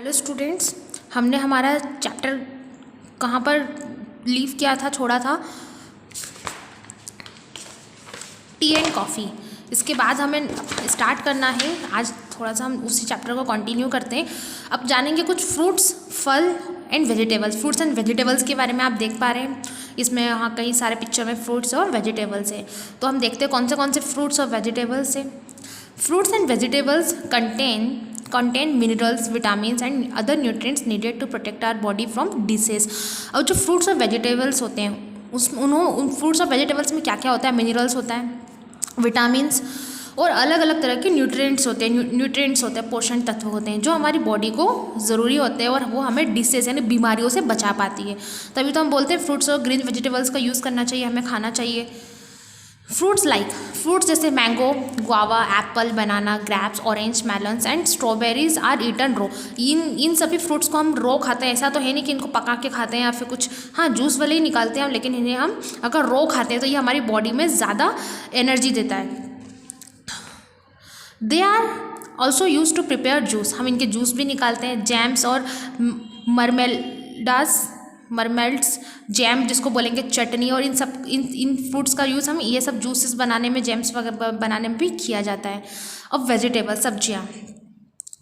Hello students, हमने हमारा chapter कहाँ पर लीव किया था, छोड़ा था टी एंड कॉफ़ी। इसके बाद हमें स्टार्ट करना है। आज थोड़ा सा हम उसी चैप्टर को कंटिन्यू करते हैं। अब जानेंगे कुछ फ्रूट्स, फल and vegetables. Fruits and vegetables के बारे में आप देख पा रहे हैं, इसमें यहाँ कई सारे पिक्चर में फ्रूट्स और वेजिटेबल्स है। तो हम देखते हैं कौन से फ्रूट्स और वेजिटेबल्स है। Fruits and vegetables contain minerals, vitamins and other nutrients needed to protect our body from disease। और जो फ्रूट्स और वेजिटेबल्स होते हैं उन फ्रूट्स और वेजिटेबल्स में क्या क्या होता है? मिनरल्स होता है, विटामिन्स और अलग अलग तरह के न्यूट्रिएंट्स होते हैं, पोषण तत्व होते हैं जो हमारी बॉडी को ज़रूरी होते हैं और वो हमें डिसीज यानी बीमारियों से बचा पाती है। तभी तो हम बोलते हैं फ्रूट्स और ग्रीन वेजिटेबल्स का यूज़ करना चाहिए, हमें खाना चाहिए। फ्रूट्स जैसे mango, guava, apple, banana, grapes, orange, melons and strawberries are eaten raw. इन सभी फ्रूट्स को हम रो खाते हैं। ऐसा तो है नहीं कि इनको पका के खाते हैं या फिर कुछ, हाँ जूस वाले ही निकालते हैं हम, लेकिन इन्हें हम अगर रो खाते हैं तो ये हमारी बॉडी में ज़्यादा एनर्जी देता है। They are also use to prepare juice. हम इनके जूस भी निकालते हैं। जैम्स और मरमेल्ड्स, जैम जिसको बोलेंगे चटनी, और इन फ्रूट्स का यूज़ हम ये सब जूसेस बनाने में, जैम्स वगैरह बनाने में भी किया जाता है। अब वेजिटेबल, सब्जियाँ।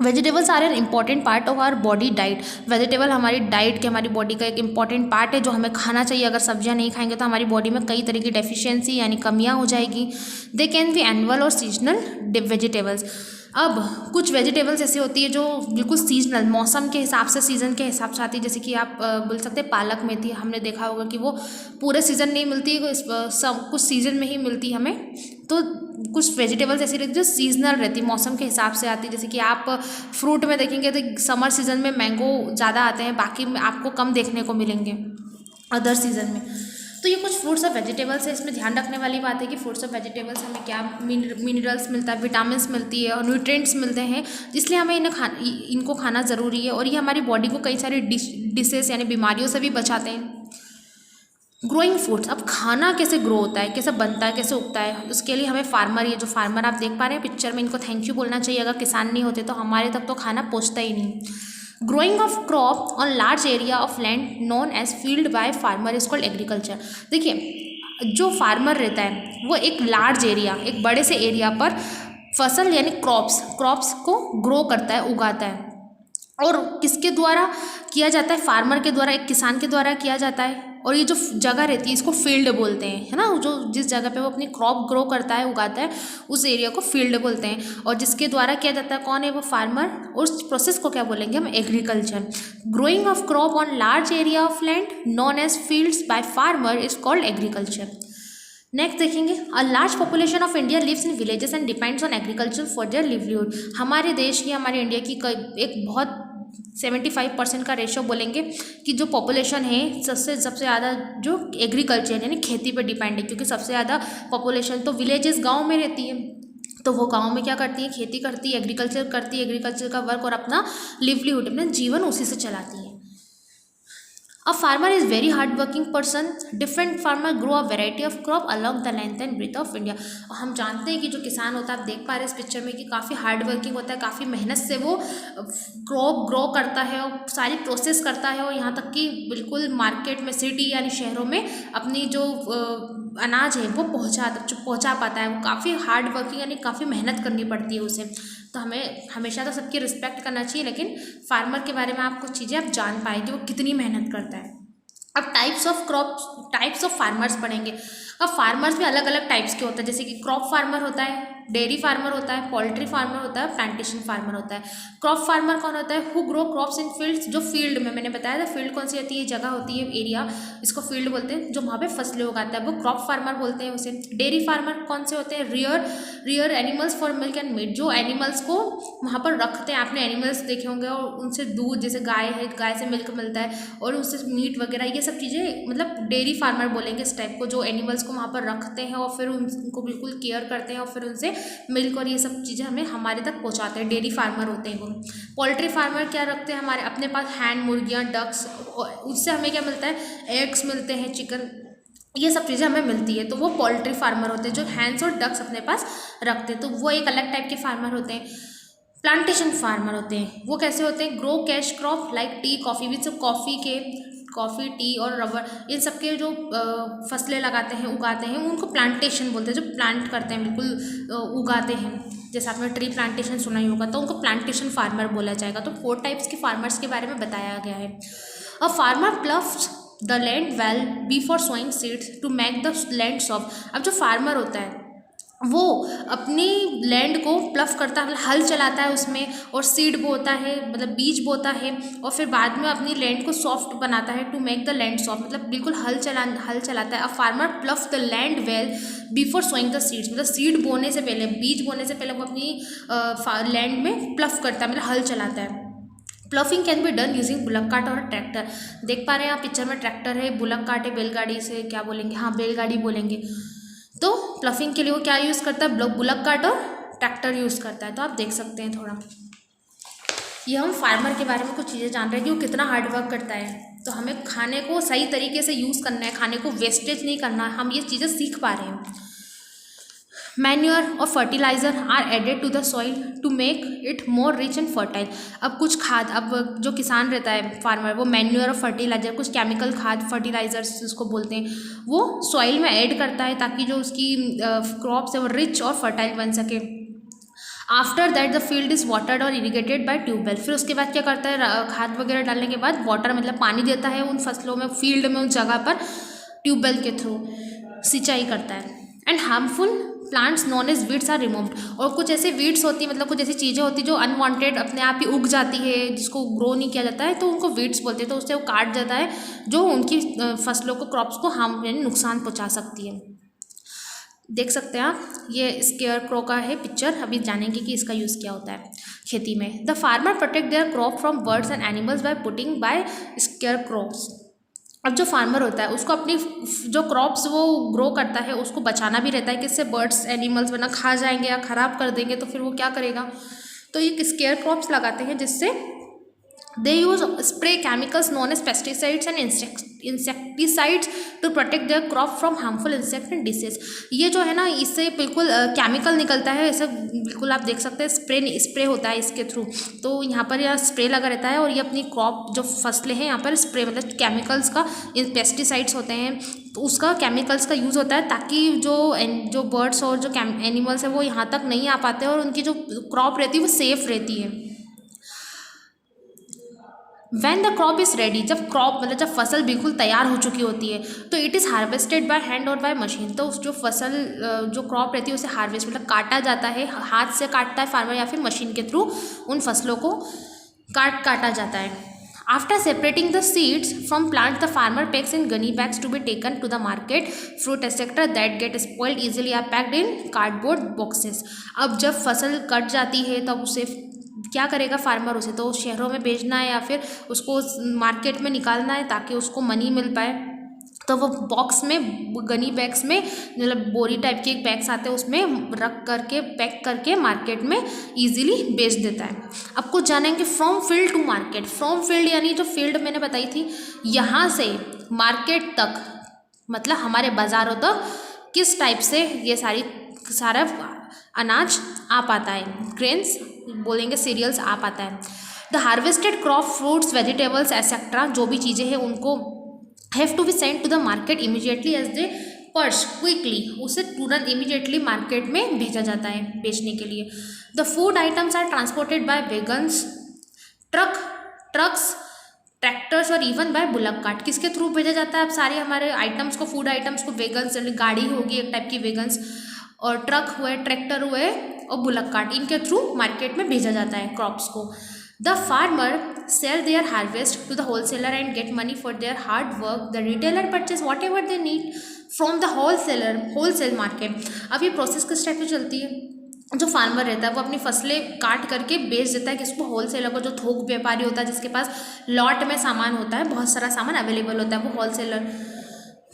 Vegetables are an important part of our body diet. Vegetable हमारी डाइट के, हमारी बॉडी का एक इम्पॉर्टेंट पार्ट है जो हमें खाना चाहिए। अगर सब्जियां नहीं खाएंगे तो हमारी बॉडी में कई तरह की डेफिशिएंसी यानी कमियां हो जाएगी। दे कैन बी एनुअल और सीजनल वेजिटेबल्स। अब कुछ वेजिटेबल्स ऐसी होती है जो बिल्कुल सीजनल, मौसम के हिसाब से, सीज़न के हिसाब से आती है। जैसे कि आप बोल सकते हैं पालक मेथी, हमने देखा होगा कि वो पूरे सीज़न नहीं मिलती, कुछ सीज़न में ही मिलती हमें। तो कुछ वेजिटेबल्स ऐसी रहती है जो सीजनल रहती, मौसम के हिसाब से आती है। जैसे कि आप फ्रूट में देखेंगे तो समर सीज़न में मैंगो ज़्यादा आते हैं, बाकी में आपको कम देखने को मिलेंगे अदर सीज़न में। तो ये कुछ फ्रूट्स और वेजिटेबल्स है। इसमें ध्यान रखने वाली बात है कि फ्रूट्स और वेजिटेबल्स हमें क्या मिनरल्स मिलता है, विटामिन्स मिलती है और न्यूट्रिएंट्स मिलते हैं, इसलिए हमें इनको खाना ज़रूरी है। और ये हमारी बॉडी को कई सारी डिसेस यानी बीमारियों से भी बचाते हैं। ग्रोइंग फूड्स, अब खाना कैसे ग्रो होता है, कैसे बनता है, कैसे उगता है, उसके लिए हमें फार्मर, ये जो फार्मर आप देख पा रहे हैं पिक्चर में, इनको थैंक यू बोलना चाहिए। अगर किसान नहीं होते तो हमारे तक तो खाना पहुँचता ही नहीं। Growing of crop on large area of land known as field by farmer is called agriculture. देखिए, जो फार्मर रहता है वो एक लार्ज एरिया, एक बड़े से एरिया पर फसल यानी क्रॉप्स को ग्रो करता है, उगाता है। और किसके द्वारा किया जाता है? फार्मर के द्वारा, एक किसान के द्वारा किया जाता है। और ये जो जगह रहती है इसको फील्ड बोलते हैं, है ना। जो जिस जगह पे वो अपनी क्रॉप ग्रो करता है, उगाता है, उस एरिया को फील्ड बोलते हैं। और जिसके द्वारा किया जाता है, कौन है वो? फार्मर। और उस प्रोसेस को क्या बोलेंगे हम? Agriculture. Growing of crop on large area of land known as fields by farmer is called agriculture. Next देखेंगे, a large population of India lives in villages and depends on agriculture for their livelihood. हमारे देश की, हमारे India की एक बहुत 75% का ratio बोलेंगे कि जो पॉपुलेशन है सबसे ज़्यादा जो एग्रीकल्चर यानी खेती पर डिपेंड है, क्योंकि सबसे ज़्यादा पॉपुलेशन तो विलेजेस, गांव में रहती है। तो वो गांव में क्या करती है? खेती करती है, एग्रीकल्चर करती है, एग्रीकल्चर का वर्क, और अपना लिवलीहुड, अपना जीवन उसी से चलाती है। A farmer is very hard working person. Different farmer grow a variety of crop along the length and breadth of India। और हम जानते हैं कि जो किसान होता है, आप देख पा रहे हैं इस पिक्चर में कि काफ़ी हार्ड वर्किंग होता है, काफ़ी मेहनत से वो क्रॉप ग्रो करता है और सारी प्रोसेस करता है, और यहाँ तक कि बिल्कुल मार्केट में, सिटी यानी शहरों में अपनी जो अनाज है वो पहुँचा पाता है। वो काफ़ी हार्ड वर्किंग यानी काफ़ी मेहनत करनी पड़ती है उसे। तो हमें हमेशा तो सबकी रिस्पेक्ट करना चाहिए, लेकिन फार्मर के बारे में आप कुछ चीज़ें आप जान पाएंगे वो कितनी मेहनत करता है। अब टाइप्स ऑफ फार्मर्स पढ़ेंगे। अब फार्मर्स भी अलग अलग टाइप्स के होते हैं। जैसे कि क्रॉप फार्मर होता है, डेयरी फार्मर होता है, पोल्ट्री फार्मर होता है, प्लांटेशन फार्मर होता है। क्रॉप फार्मर कौन होता है? Who grow crops in fields, जो फील्ड में, मैंने बताया था फील्ड कौन सी होती है? जगह होती है, एरिया, इसको फील्ड बोलते हैं, जो वहाँ पे फसलें उगाता है, वो क्रॉप फार्मर बोलते हैं उसे। डेयरी फार्मर कौन से होते हैं? Rear animals for milk and meat, जो एनिमल्स को वहाँ पर रखते हैं। आपने एनिमल्स देखे होंगे और उनसे दूध, जैसे गाय है, गाय से मिल्क मिलता है और उससे मीट वगैरह, ये सब चीज़ें मतलब डेयरी फार्मर बोलेंगे इस टाइप को, जो एनिमल्स को वहाँ पर रखते हैं और फिर उनको बिल्कुल केयर करते हैं और फिर उनसे मिल्क और ये सब चीज़ें हमारे तक पहुँचाते हैं। डेयरी फार्मर होते हैं वो। पोल्ट्री फार्मर क्या रखते हैं? हमारे अपने पास हैंड, मुर्गियाँ, डक्स, उससे हमें क्या मिलता है? एग्स मिलते हैं, चिकन, ये सब चीज़ें हमें मिलती है। तो वो पोल्ट्री फार्मर होते हैं जो हैंड्स और डक्स अपने पास रखते हैं। तो वो एक अलग टाइप के फार्मर होते हैं। प्लांटेशन फार्मर होते हैं वो कैसे होते हैं, grow cash crop like tea coffee, which coffee tea और रबर, इन सब के जो फसलें लगाते हैं उगाते हैं उनको प्लांटेशन बोलते हैं। जो प्लांट करते हैं बिल्कुल उगाते हैं, जैसे आपने ट्री प्लांटेशन सुना ही होगा, तो उनको प्लांटेशन फार्मर बोला जाएगा। तो 4 टाइप्स के फार्मर्स के बारे में बताया गया है। A farmer ploughs the land well before sowing seeds to make the land soft. अब जो फार्मर होता है वो अपनी लैंड को प्लफ करता है, हल चलाता है उसमें, और सीड बोता है, मतलब बीज बोता है, और फिर बाद में अपनी लैंड को सॉफ्ट बनाता है, to make the land soft, मतलब बिल्कुल हल चलाता है। A farmer plough the land well before sowing the seeds, मतलब सीड बोने से पहले, बीज बोने से पहले वो अपनी लैंड में प्लफ करता है, मतलब हल चलाता है। Ploughing can be done using bullock cart और ट्रैक्टर। देख पा रहे हैं आप पिक्चर में, ट्रैक्टर है, बुलक कार्ट है, बैलगाड़ी से क्या बोलेंगे, हाँ बैलगाड़ी बोलेंगे। तो प्लफिंग के लिए वो क्या यूज़ करता है, बुलक कार्ट और ट्रैक्टर यूज़ करता है। तो आप देख सकते हैं थोड़ा, ये हम फार्मर के बारे में कुछ चीज़ें जान रहे हैं कि वो कितना हार्ड वर्क करता है। तो हमें खाने को सही तरीके से यूज़ करना है, खाने को वेस्टेज नहीं करना है, हम ये चीज़ें सीख पा रहे हैं। मैन्योर और fertiliser are added to the soil to make it more rich and fertile. अब कुछ खाद, अब जो किसान रहता है फार्मर, वो मैन्योर और फर्टिलाइज़र, कुछ केमिकल खाद फर्टिलाइजर्स जिसको बोलते हैं, वो सॉइल में ऐड करता है ताकि जो उसकी क्रॉप्स है वो रिच और फर्टाइल बन सके। After that the field is watered और इरीगेटेड बाय ट्यूबवेल। फिर उसके बाद क्या करता है, खाद वगैरह डालने के बाद वाटर मतलब पानी देता है उन फसलों में, फील्ड में, उस जगह पर ट्यूबवेल के थ्रू सिंचाई करता है। And harmful plants known as weeds are removed. और कुछ ऐसे वीड्स होती है, मतलब कुछ ऐसी चीज़ें होती है जो अनवांटेड अपने आप ही उग जाती है, जिसको ग्रो नहीं किया जाता है, तो उनको वीड्स बोलते हैं। तो उससे वो काट जाता है जो उनकी फसलों को, क्रॉप्स को हार्म यानी नुकसान पहुंचा सकती है। देख सकते हैं आप, ये स्केयर क्रो का है पिक्चर, अभी जानेंगे कि इसका यूज़ क्या होता है खेती में। The farmer protect their crop from birds and animals by putting by scarecrows. अब जो फार्मर होता है उसको अपनी जो क्रॉप्स वो ग्रो करता है उसको बचाना भी रहता है कि इससे बर्ड्स एनिमल्स वरना खा जाएंगे या ख़राब कर देंगे, तो फिर वो क्या करेगा, तो ये स्केयर क्रॉप्स लगाते हैं जिससे they use spray chemicals known as pesticides and insecticides to protect their crop from harmful insect and disease. ये जो है ना, इससे बिल्कुल केमिकल निकलता है, ऐसा बिल्कुल आप देख सकते हैं, स्प्रे होता है इसके थ्रू। तो यहाँ पर यह स्प्रे लगा रहता है और ये अपनी क्रॉप जो फसलें हैं यहाँ पर स्प्रे, मतलब केमिकल्स का, पेस्टिसाइड्स होते हैं तो उसका केमिकल्स का यूज़ होता है ताकि जो बर्ड्स और जो एनिमल्स है वो यहाँ तक नहीं आ पाते और उनकी जो क्रॉप रहती है वो सेफ रहती है। When the crop is ready, जब क्रॉप मतलब जब फसल बिल्कुल तैयार हो चुकी होती है तो it is harvested by hand और बाय मशीन। तो जो फसल जो क्रॉप रहती है उसे हार्वेस्ट मतलब काटा जाता है, हाथ से काटता है फार्मर या फिर मशीन के थ्रू उन फसलों को काटा जाता है। After separating the seeds from plant the farmer packs in gunny bags to be taken to the market. Fruit etcetera that get spoiled easily are packed in cardboard boxes. अब जब फसल कट जाती है तब उसे क्या करेगा फार्मर, उसे तो शहरों में भेजना है या फिर उसको मार्केट में निकालना है ताकि उसको मनी मिल पाए। तो वो बॉक्स में, गनी बैग्स में, मतलब बोरी टाइप के एक बैग्स आते हैं उसमें रख करके पैक करके मार्केट में इजीली बेच देता है। आपको जानेंगे from field to market. From field यानी जो फील्ड मैंने बताई थी, यहाँ से मार्केट तक मतलब हमारे बाज़ारों तक किस टाइप से ये सारा अनाज आ पाता है, ग्रेन्स बोलेंगे, सीरियल्स आ पाता है। The harvested crop, fruits, vegetables etcetera जो भी चीज़ें हैं उनको have to be send to the market immediately as they perish quickly, उसे तुरंत इमीडिएटली मार्केट में भेजा जाता है बेचने के लिए। The food items are transported by wagons, trucks, tractors और इवन बाय बुलक कार्ट। किसके थ्रू भेजा जाता है अब सारे हमारे आइटम्स को, फूड आइटम्स को? वैगन्स, गाड़ी होगी एक टाइप की वैगन्स, और ट्रक हुए, ट्रैक्टर हुए और बुलक कार्ट, इनके थ्रू मार्केट में भेजा जाता है क्रॉप्स को। The farmer sell their harvest to the wholesaler and get money for their hard work. The retailer purchase whatever they need from the wholesale market. अब ये process किस type से चलती है? जो फार्मर रहता है वो अपनी फसलें काट करके बेच देता है किसको? होलसेलर को, जो थोक व्यापारी होता है जिसके पास लॉट में सामान होता है, बहुत सारा सामान अवेलेबल होता है, वो होलसेलर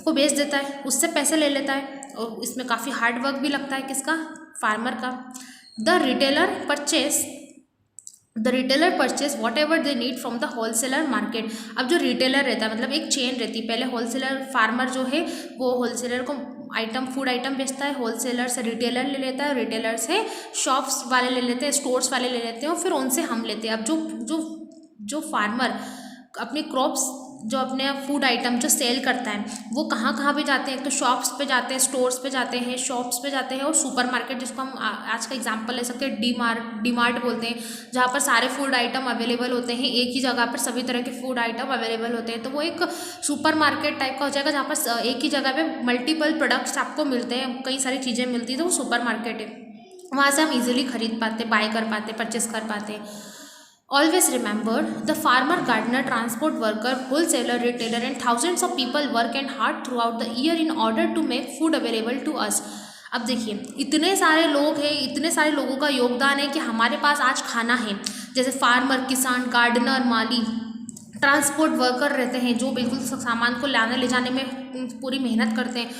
को बेच देता है, उससे पैसे ले लेता है और इसमें काफ़ी हार्ड वर्क भी लगता है किसका? फार्मर का। The retailer purchase whatever they need from the wholesaler market. अब जो रिटेलर रहता है मतलब एक चेन रहती है, पहले होलसेलर, फार्मर जो है वो होलसेलर को आइटम फूड आइटम बेचता है, होलसेलर से रिटेलर ले लेता है, रिटेलर से शॉप्स वाले ले लेते हैं, स्टोर्स वाले ले लेते हैं और फिर उनसे हम लेते हैं। अब जो फार्मर अपने क्रॉप्स जो अपने फूड आइटम जो सेल करता है वो कहाँ कहाँ पे जाते हैं, तो शॉप्स पे जाते हैं, स्टोर्स पे जाते हैं, शॉप्स पे जाते हैं और सुपरमार्केट, जिसको हम आज का एग्जांपल ले सकते हैं डी मार्ट बोलते हैं, जहाँ पर सारे फूड आइटम अवेलेबल होते हैं, एक ही जगह पर सभी तरह के फूड आइटम अवेलेबल होते हैं। तो वो एक सुपरमार्केट टाइप का हो जाएगा, जहाँ पर एक ही जगह पे मल्टीपल प्रोडक्ट्स आपको मिलते हैं, कई सारी चीज़ें मिलती हैं, तो वो सुपरमार्केट है। वहाँ से हम ईजिली खरीद पाते, बाय कर पाते, परचेस कर पाते। Always remember, the farmer, gardener, transport worker, wholesaler, retailer and thousands of people work and hard throughout the year in order to make food available to us. अब देखिए इतने सारे लोग हैं, इतने सारे लोगों का योगदान है कि हमारे पास आज खाना है। जैसे फार्मर, किसान, गार्डनर, माली, ट्रांसपोर्ट वर्कर रहते हैं जो बिल्कुल सामान को लाने ले जाने में पूरी मेहनत करते हैं,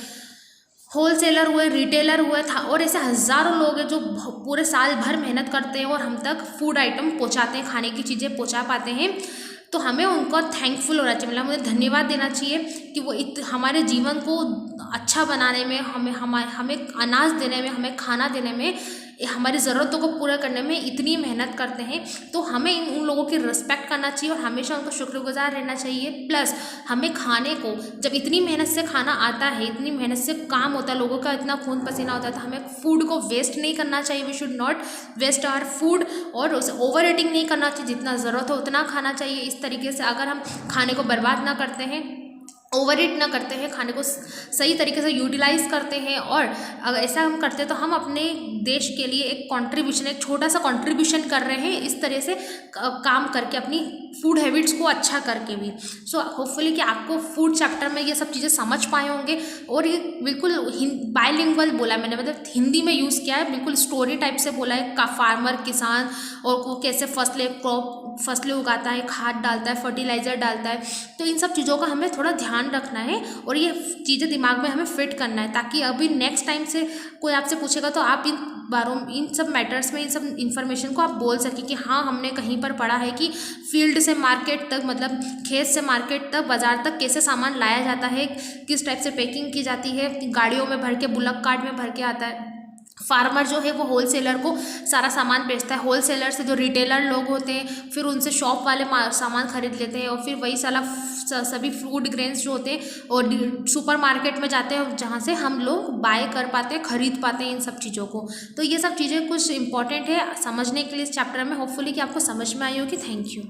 होलसेलर हुए, रिटेलर हुए था, और ऐसे हज़ारों लोग हैं जो पूरे साल भर मेहनत करते हैं और हम तक फूड आइटम पहुंचाते हैं, खाने की चीज़ें पहुंचा पाते हैं। तो हमें उनको थैंकफुल होना चाहिए, मतलब हमें धन्यवाद देना चाहिए कि वो हमारे जीवन को अच्छा बनाने में, हमें अनाज देने में, हमें खाना देने में, हमारी ज़रूरतों को पूरा करने में इतनी मेहनत करते हैं। तो हमें उन लोगों की रिस्पेक्ट करना चाहिए और हमेशा उनको शुक्रगुजार रहना चाहिए। प्लस हमें खाने को, जब इतनी मेहनत से खाना आता है, इतनी मेहनत से काम होता है, लोगों का इतना खून पसीना होता है, तो हमें फूड को वेस्ट नहीं करना चाहिए। We should not waste our food, और उसे ओवर ईटिंग नहीं करना चाहिए, जितना ज़रूरत हो उतना खाना चाहिए। इस तरीके से अगर हम खाने को बर्बाद ना करते हैं, ओवर ईट ना करते हैं, खाने को सही तरीके से यूटिलाइज़ करते हैं, और अगर ऐसा हम करते हैं तो हम अपने देश के लिए एक कंट्रीब्यूशन, एक छोटा सा कंट्रीब्यूशन कर रहे हैं, इस तरह से काम करके, अपनी फूड हैबिट्स को अच्छा करके भी। सो होपफुली कि आपको फूड चैप्टर में ये सब चीज़ें समझ पाए होंगे। और ये बिल्कुल बाइलिंगुअल बोला मैंने, मतलब हिंदी में यूज़ किया है, बिल्कुल स्टोरी टाइप से बोला है। का फार्मर, किसान, और वो कैसे फसलें उगाता है, खाद डालता है, फर्टिलाइज़र डालता है। तो इन सब चीज़ों का हमें थोड़ा ध्यान रखना है और ये चीज़ें दिमाग में हमें फिट करना है, ताकि अभी नेक्स्ट टाइम से कोई आपसे पूछेगा तो आप इन सब मैटर्स में, इन सब इन्फॉर्मेशन को आप बोल सकें कि हाँ, हमने कहीं पर पढ़ा है कि फील्ड से मार्केट तक, मतलब खेत से मार्केट तक, बाजार तक कैसे सामान लाया जाता है, किस टाइप से पैकिंग की जाती है, गाड़ियों में भर के, बुलक कार्ट में भर के आता है। फार्मर जो है वो होलसेलर को सारा सामान बेचता है, होलसेलर से जो रिटेलर लोग होते हैं फिर उनसे शॉप वाले सामान खरीद लेते हैं, और फिर वही सभी फूड ग्रेन्स जो होते हैं और सुपरमार्केट में जाते हैं, जहाँ से हम लोग बाय कर पाते हैं, खरीद पाते हैं इन सब चीज़ों को। तो ये सब चीज़ें कुछ इंपॉर्टेंट है समझने के लिए इस चैप्टर में। होपफुली कि आपको समझ में आई होगी। Thank you.